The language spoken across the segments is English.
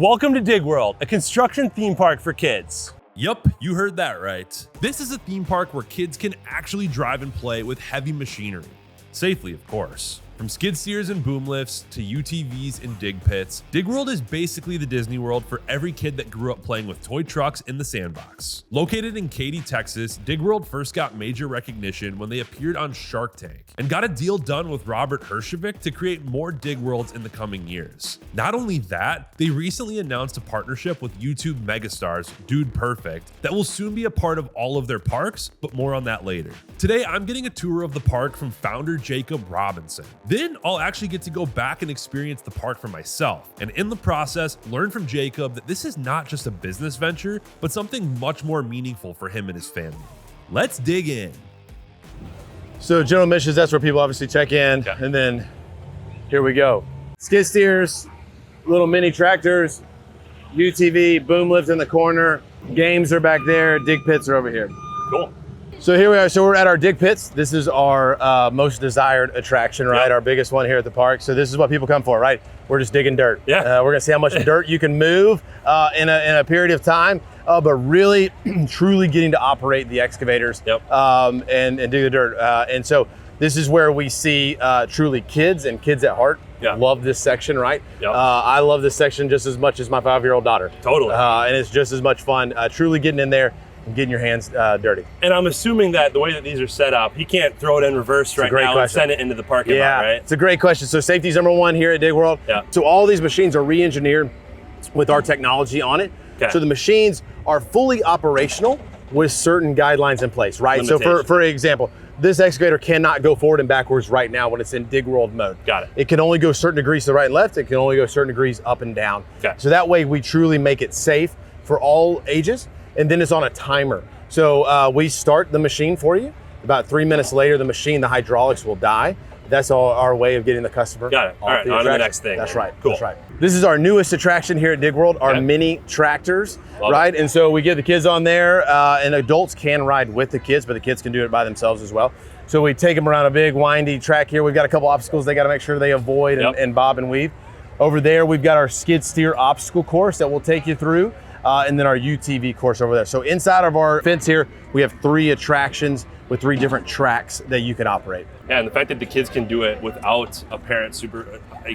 Welcome to Dig World, a construction theme park for kids. Yup, you heard that right. This is a theme park where kids can actually drive and play with heavy machinery. Safely, of course. From skid steers and boom lifts to UTVs and dig pits, Dig World is basically the Disney World for every kid that grew up playing with toy trucks in the sandbox. Located in Katy, Texas, Dig World first got major recognition when they appeared on Shark Tank and got a deal done with Robert Herjavec to create more Dig Worlds in the coming years. Not only that, they recently announced a partnership with YouTube megastars Dude Perfect that will soon be a part of all of their parks, but more on that later. Today, I'm getting a tour of the park from founder Jacob Robinson. Then I'll actually get to go back and experience the park for myself, and in the process, learn from Jacob that this is not just a business venture, but something much more meaningful for him and his family. Let's dig in. So general admissions, that's where people obviously check in, Okay. And then here we go. Skid steers, little mini tractors, UTV, boom lift in the corner, games are back there, dig pits are over here. Cool. So here we are. So we're at our dig pits. This is our most desired attraction, right? Yep. Our biggest one here at the park. So this is what people come for, right? We're just digging dirt. Yeah. We're gonna see how much dirt you can move in a period of time, but really, truly getting to operate the excavators. Yep. And dig the dirt. And so this is where we see truly kids and kids at heart. Yeah. Love this section, right? Yep. I love this section just as much as my 5-year-old daughter. Totally. And it's just as much fun. Truly getting in there and getting your hands dirty. And I'm assuming that the way that these are set up, he can't throw it in reverse right great now question. and send it into the parking lot, right? It's a great question. So safety's number one here at Dig World. Yeah. So all these machines are re-engineered with our technology on it. Okay. So the machines are fully operational with certain guidelines in place, right? So for example, this excavator cannot go forward and backwards right now when it's in Dig World mode. Got it. It can only go certain degrees to the right and left. It can only go certain degrees up and down. Okay. So that way we truly make it safe for all ages. And then it's on a timer. So we start the machine for you. About 3 minutes later, the hydraulics will die. That's our way of getting the customer. Got it. All right, on to the next thing. That's right. Cool. That's right. This is our newest attraction here at Dig World, our Okay. mini tractors, Love right? And so we get the kids on there, and adults can ride with the kids, but the kids can do it by themselves as well. So we take them around a big windy track here. We've got a couple obstacles they got to make sure they avoid and bob and weave. Over there, we've got our skid steer obstacle course that we'll take you through, and then our UTV course over there. So inside of our fence here, we have 3 attractions with 3 different tracks that you can operate. Yeah, and the fact that the kids can do it without a parent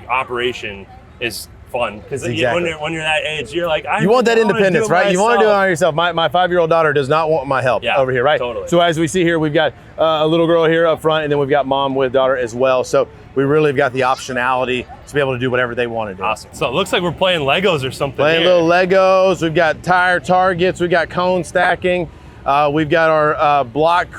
operation is fun, because Exactly. when you're that age, you're like, You want that I wanna independence, do it right? You want to do it myself. on yourself. My 5-year-old daughter does not want my help over here, right? Totally. So as we see here, we've got a little girl here up front, and then we've got mom with daughter as well. So we really have got the optionality to be able to do whatever they want to do. Awesome. So it looks like we're playing Legos or something. Playing here. little Legos. We've got tire targets. We've got cone stacking. We've got our block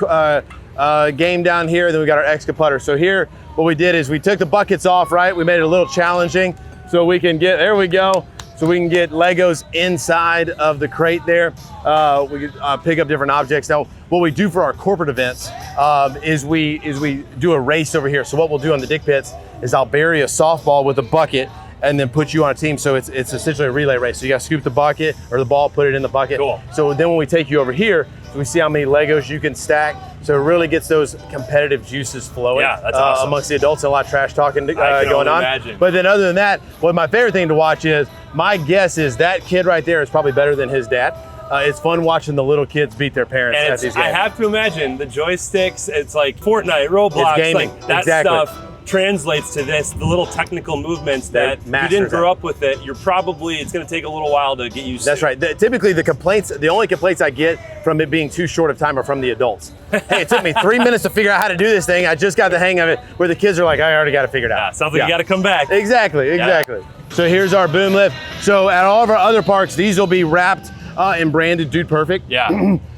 game down here. Then we've got our excavator. So here, what we did is we took the buckets off, right? We made it a little challenging so we can get, there we go. So we can get Legos inside of the crate there. We can pick up different objects. Now, what we do for our corporate events is we do a race over here. So what we'll do on the dig pits is I'll bury a softball with a bucket and then put you on a team. So it's essentially a relay race. So you got to scoop the bucket or the ball, put it in the bucket. Cool. So then when we take you over here, we see how many Legos you can stack. So it really gets those competitive juices flowing. Yeah, that's awesome. Amongst the adults, and a lot of trash talking I can going only on. imagine. But then other than that, what my favorite thing to watch is, my guess is that kid right there is probably better than his dad. It's fun watching the little kids beat their parents And at these games. I have to imagine the joysticks, it's like Fortnite, Roblox, It's gaming. like that Exactly. stuff translates to this, the little technical movements that if you masters didn't grow that. up with it, it's gonna take a little while to get used That's to. right. Typically the only complaints I get from it being too short of time are from the adults. Hey, it took me 3 minutes to figure out how to do this thing. I just got the hang of it. Where the kids are like, I already got it figured Yeah, out. sounds like you gotta come back. Exactly. So here's our boom lift. So at all of our other parks, these will be wrapped and branded Dude Perfect. Yeah.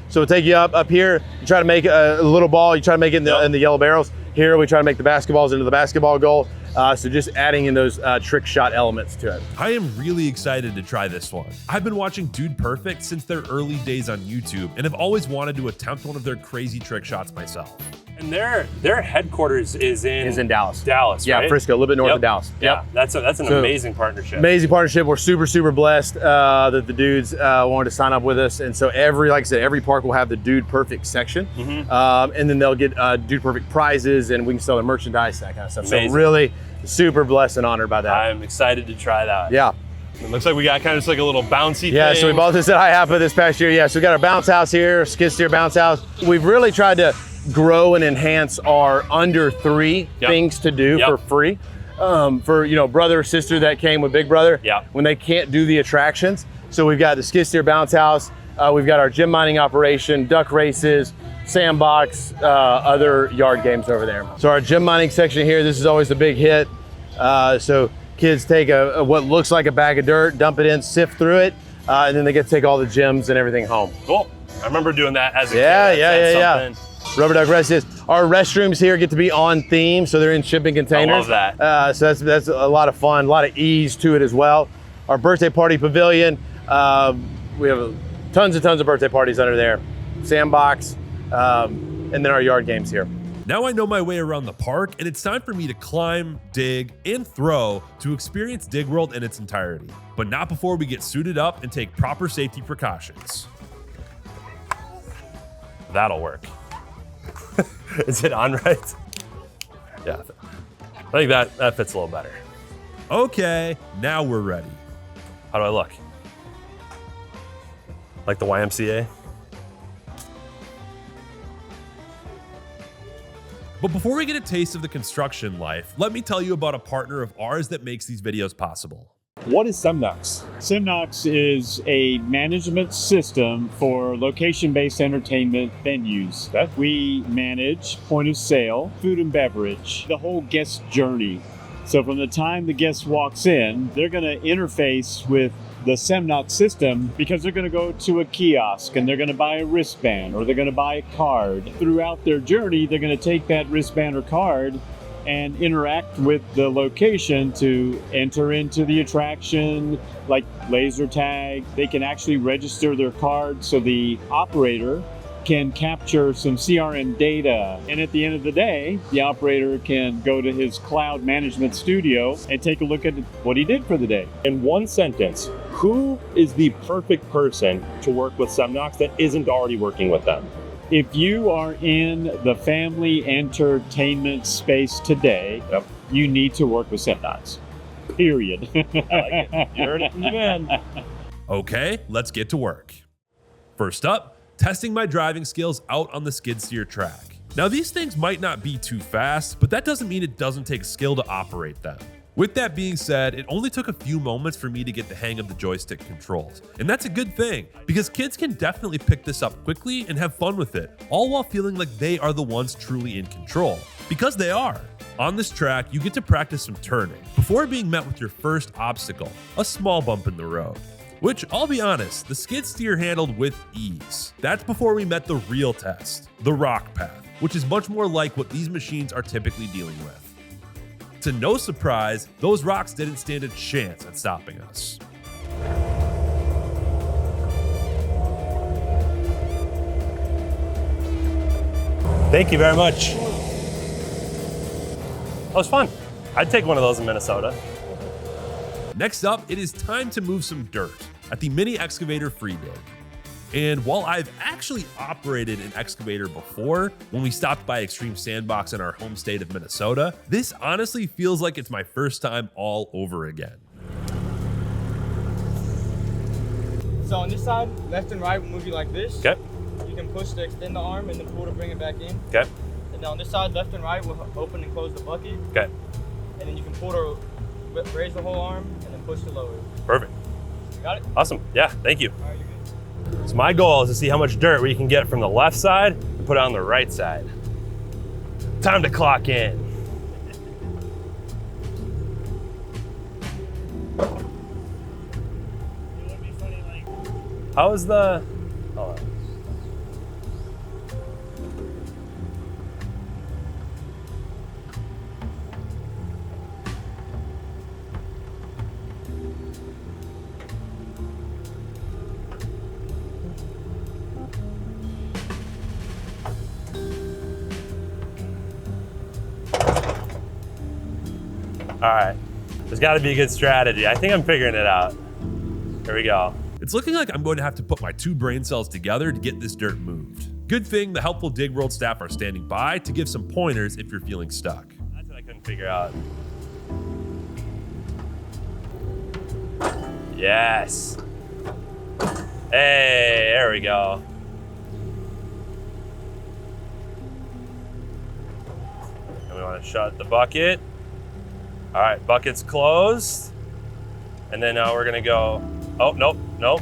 So we'll take you up here, you try to make a little ball, you try to make it in the yellow barrels. Here we try to make the basketballs into the basketball goal. So just adding in those trick shot elements to it. I am really excited to try this one. I've been watching Dude Perfect since their early days on YouTube and have always wanted to attempt one of their crazy trick shots myself. And their headquarters is in Dallas. Dallas, Yeah, right? Frisco, a little bit north of Dallas. Yeah, that's an amazing partnership. Amazing partnership. We're super blessed that the dudes wanted to sign up with us. And so like I said, every park will have the Dude Perfect section. And then they'll get Dude Perfect prizes, and we can sell their merchandise, that kind of stuff. Amazing. So really super blessed and honored by that. I'm excited to try that. Yeah. It looks like we got kind of just like a little bouncy Yeah, thing. so we bought this at IAPA this past year. Yeah, so we got our bounce house here, skid steer bounce house. We've really tried to grow and enhance our under 3 things to do for free. For, you know, brother or sister that came with Big Brother when they can't do the attractions. So we've got the skid steer bounce house. We've got our gym mining operation, duck races, sandbox, other yard games over there. So our gym mining section here, this is always the big hit. So kids take what looks like a bag of dirt, dump it in, sift through it, and then they get to take all the gems and everything home. Cool. I remember doing that as a kid. Yeah. Rubber duck rest is. Our restrooms here get to be on theme, so they're in shipping containers. I love that. So that's a lot of fun, a lot of ease to it as well. Our birthday party pavilion, we have tons of birthday parties under there. Sandbox, and then our yard games here. Now I know my way around the park, and it's time for me to climb, dig, and throw to experience Dig World in its entirety. But not before we get suited up and take proper safety precautions. That'll work. Is it on right? Yeah, I think that fits a little better. Okay, now we're ready. How do I look? Like the YMCA? But before we get a taste of the construction life, let me tell you about a partner of ours that makes these videos possible. What is Semnox? Semnox is a management system for location-based entertainment venues. Okay. We manage point of sale, food and beverage, the whole guest journey. So from the time the guest walks in, they're going to interface with the Semnox system because they're going to go to a kiosk and they're going to buy a wristband or they're going to buy a card. Throughout their journey, they're going to take that wristband or card and interact with the location to enter into the attraction, like laser tag. They can actually register their card so the operator can capture some CRM data. And at the end of the day, the operator can go to his cloud management studio and take a look at what he did for the day. In one sentence, who is the perfect person to work with Semnox that isn't already working with them? If you are in the family entertainment space today, you need to work with Semnox. Period. I like it. You heard it from the man. Okay, let's get to work. First up, testing my driving skills out on the skid steer track. Now these things might not be too fast, but that doesn't mean it doesn't take skill to operate them. With that being said, it only took a few moments for me to get the hang of the joystick controls. And that's a good thing, because kids can definitely pick this up quickly and have fun with it, all while feeling like they are the ones truly in control. Because they are. On this track, you get to practice some turning before being met with your first obstacle, a small bump in the road. Which, I'll be honest, the skid steer handled with ease. That's before we met the real test, the rock path, which is much more like what these machines are typically dealing with. To no surprise, those rocks didn't stand a chance at stopping us. Thank you very much. That was fun. I'd take one of those in Minnesota. Next up, it is time to move some dirt at the Mini Excavator Free Dig. And while I've actually operated an excavator before, when we stopped by Extreme Sandbox in our home state of Minnesota, this honestly feels like it's my first time all over again. So on this side, left and right will move you like this. Okay. You can push to extend the arm and then pull to bring it back in. Okay. And then on this side, left and right will open and close the bucket. Okay. And then you can pull to raise the whole arm and then push to lower it. Perfect. Got it? Awesome. Yeah, thank you. All right, you're good. So my goal is to see how much dirt we can get from the left side and put it on the right side. Time to clock in. How is the... Hold on. All right, there's got to be a good strategy. I think I'm figuring it out. Here we go. It's looking like I'm going to have to put my two brain cells together to get this dirt moved. Good thing the helpful Dig World staff are standing by to give some pointers if you're feeling stuck. That's what I couldn't figure out. Yes. Hey, there we go. And we want to shut the bucket. All right, bucket's closed. And then now we're gonna go, oh, nope.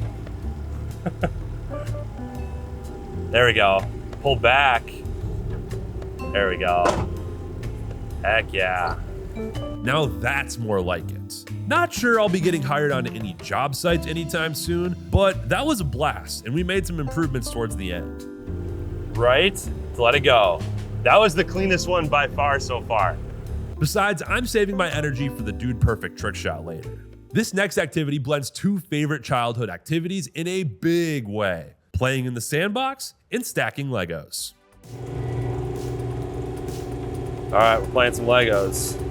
There we go. Pull back. There we go. Heck yeah. Now that's more like it. Not sure I'll be getting hired on any job sites anytime soon, but that was a blast, and we made some improvements towards the end. Right? So let it go. That was the cleanest one by far so far. Besides, I'm saving my energy for the Dude Perfect trick shot later. This next activity blends two favorite childhood activities in a big way: playing in the sandbox and stacking Legos. All right, we're playing some Legos.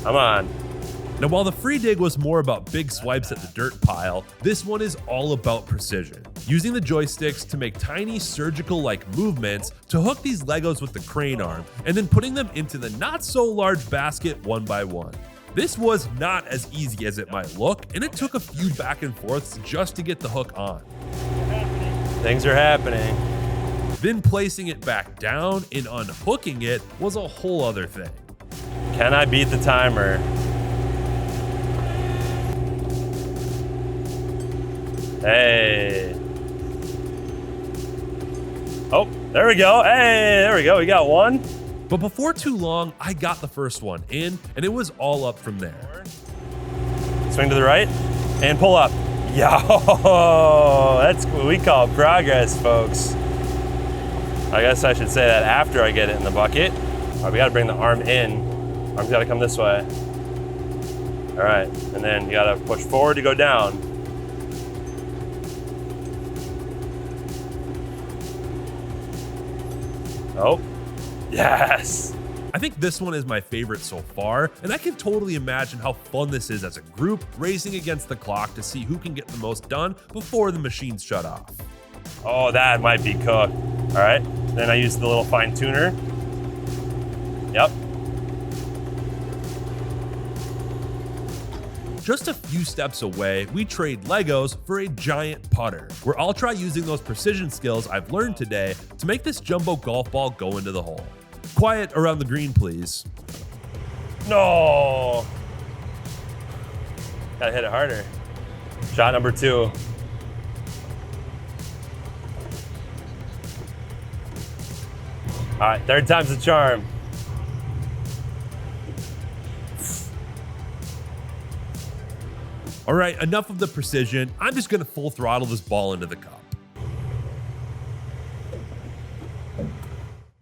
Come on. Now, while the free dig was more about big swipes at the dirt pile, this one is all about precision. Using the joysticks to make tiny surgical-like movements to hook these Legos with the crane arm, and then putting them into the not-so-large basket one by one. This was not as easy as it might look, and it took a few back and forths just to get the hook on. Things are happening. Then placing it back down and unhooking it was a whole other thing. Can I beat the timer? Hey. Oh, there we go. Hey, there we go. We got one. But before too long, I got the first one in, and it was all up from there. Swing to the right and pull up. Yo, that's what we call progress, folks. I guess I should say that after I get it in the bucket. All right, we gotta bring the arm in. Arm's gotta come this way. All right, and then you gotta push forward to go down. Oh, yes. I think this one is my favorite so far, and I can totally imagine how fun this is as a group, racing against the clock to see who can get the most done before the machines shut off. Oh, that might be cooked. All right, then I use the little fine tuner. Yep. Just a few steps away, we trade Legos for a giant putter, where I'll try using those precision skills I've learned today to make this jumbo golf ball go into the hole. Quiet around the green, please. No. Gotta hit it harder. Shot number 2. All right, third time's the charm. All right, enough of the precision. I'm just gonna full throttle this ball into the cup.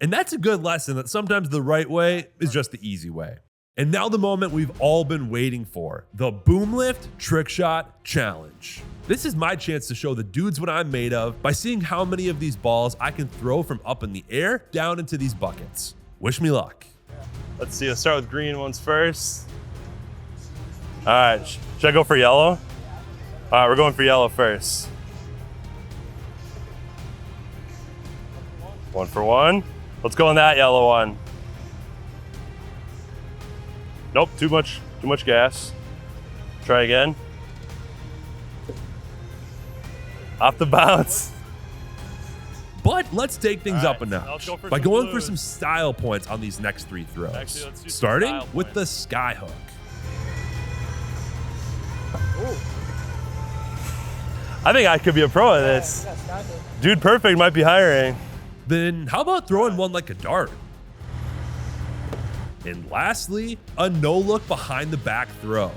And that's a good lesson that sometimes the right way is just the easy way. And now the moment we've all been waiting for, the Boom Lift Trick Shot Challenge. This is my chance to show the dudes what I'm made of by seeing how many of these balls I can throw from up in the air down into these buckets. Wish me luck. Let's see, let's start with green ones first. All right, should I go for yellow? All right, we're going for yellow first. 1 for 1. Let's go on that yellow one. Nope, too much gas. Try again. Off the bounce. But let's take things All up a right, let's go notch for by some going for blues. some style points on these next 3 throws. Actually, let's do some starting style with points. the sky hook. I think I could be a pro at this. Dude Perfect might be hiring. Then how about throwing one like a dart? And lastly, a no-look behind the back throw.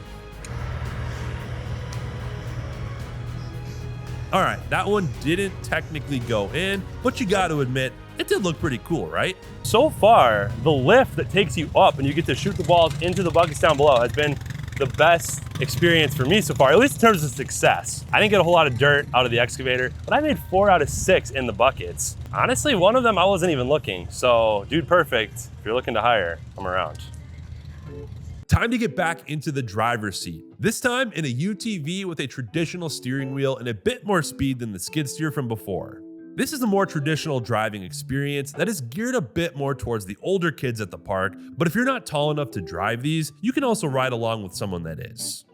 All right, that one didn't technically go in, but you got to admit, it did look pretty cool, right? So far, the lift that takes you up and you get to shoot the balls into the buckets down below has been the best experience for me so far, at least in terms of success. I didn't get a whole lot of dirt out of the excavator, but I made 4 out of 6 in the buckets. Honestly, one of them I wasn't even looking. So, Dude Perfect, if you're looking to hire, I'm around. Time to get back into the driver's seat. This time in a UTV with a traditional steering wheel and a bit more speed than the skid steer from before. This is a more traditional driving experience that is geared a bit more towards the older kids at the park, but if you're not tall enough to drive these, you can also ride along with someone that is.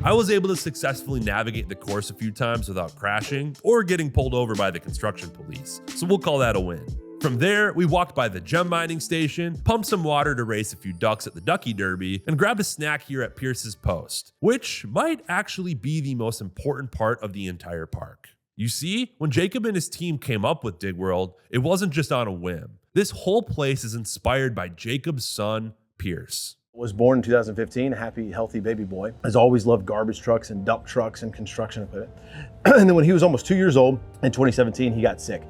I was able to successfully navigate the course a few times without crashing or getting pulled over by the construction police, so we'll call that a win. From there, we walked by the gem mining station, pumped some water to race a few ducks at the Ducky Derby, and grabbed a snack here at Pierce's Post, which might actually be the most important part of the entire park. You see, when Jacob and his team came up with Dig World, it wasn't just on a whim. This whole place is inspired by Jacob's son, Pierce. Was born in 2015, a happy, healthy baby boy. Has always loved garbage trucks and dump trucks and construction equipment. And then when he was almost 2 years old, in 2017, he got sick.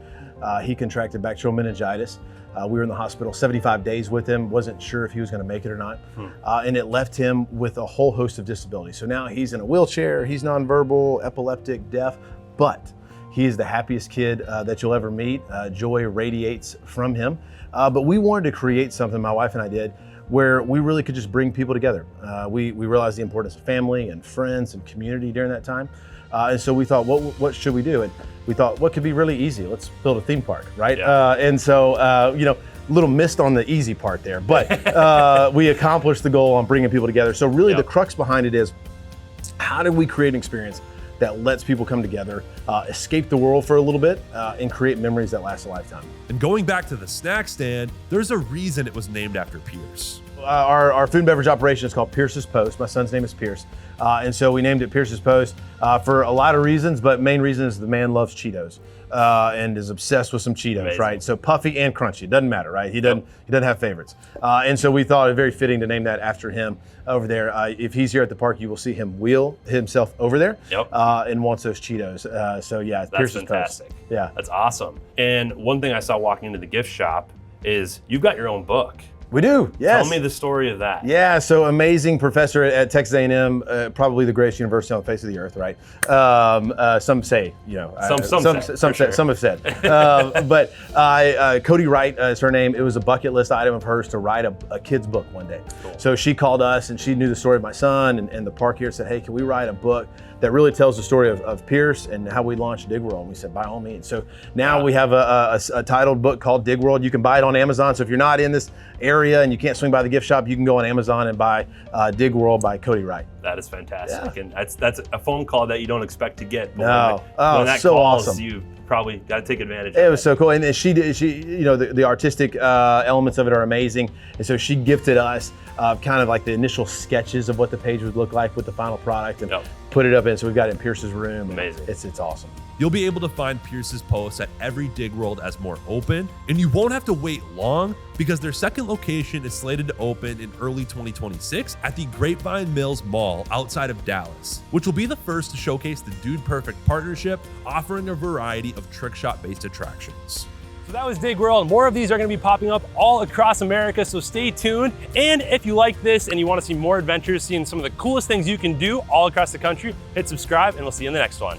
He contracted bacterial meningitis. We were in the hospital 75 days with him, wasn't sure if he was gonna make it or not. And it left him with a whole host of disabilities. So now he's in a wheelchair, he's nonverbal, epileptic, deaf, but he is the happiest kid that you'll ever meet. Joy radiates from him. But we wanted to create something, my wife and I did, where we really could just bring people together. We realized the importance of family and friends and community during that time. And so we thought, what should we do? And we thought, what could be really easy? Let's build a theme park, right? Yeah. And so, you know, a little missed on the easy part there, but we accomplished the goal on bringing people together. So really the crux behind it is, how do we create an experience that lets people come together, escape the world for a little bit, and create memories that last a lifetime. And going back to the snack stand, there's a reason it was named after Pierce. Our food and beverage operation is called Pierce's Post. My son's name is Pierce. And so we named it Pierce's Post for a lot of reasons, but main reason is the man loves Cheetos and is obsessed with some Cheetos, Amazing. right? So puffy and crunchy, it doesn't matter, right? He doesn't have favorites. And so we thought it very fitting to name that after him over there. If he's here at the park, you will see him wheel himself over there and wants those Cheetos. So yeah, That's Pierce's fantastic. Post. Yeah. That's awesome. And one thing I saw walking into the gift shop is you've got your own book. We do, yes. Tell me the story of that. Yeah, so amazing professor at Texas A&M, probably the greatest university on the face of the earth, right? Some say, you know. Some have said. But Katy Wright is her name. It was a bucket list item of hers to write a kid's book one day. Cool. So she called us and she knew the story of my son and the park here, said, hey, can we write a book that really tells the story of Pierce and how we launched Dig World? And we said, by all means. So now we have a titled book called Dig World. You can buy it on Amazon. So if you're not in this area and you can't swing by the gift shop, you can go on Amazon and buy Dig World by Katy Wright. That is fantastic. Yeah. And that's a phone call that you don't expect to get. No. When that so calls, awesome. You probably got to take advantage of it. It was so cool. And she you know, the artistic elements of it are amazing. And so she gifted us kind of like the initial sketches of what the page would look like with the final product and put it up in. So we've got it in Pierce's room. Amazing. It's awesome. You'll be able to find Pierce's Post at every Dig World as more open, and you won't have to wait long because their second location is slated to open in early 2026 at the Grapevine Mills Mall outside of Dallas, which will be the first to showcase the Dude Perfect partnership, offering a variety of trick shot-based attractions. So that was Dig World. More of these are going to be popping up all across America, so stay tuned. And if you like this and you want to see more adventures, seeing some of the coolest things you can do all across the country, hit subscribe and we'll see you in the next one.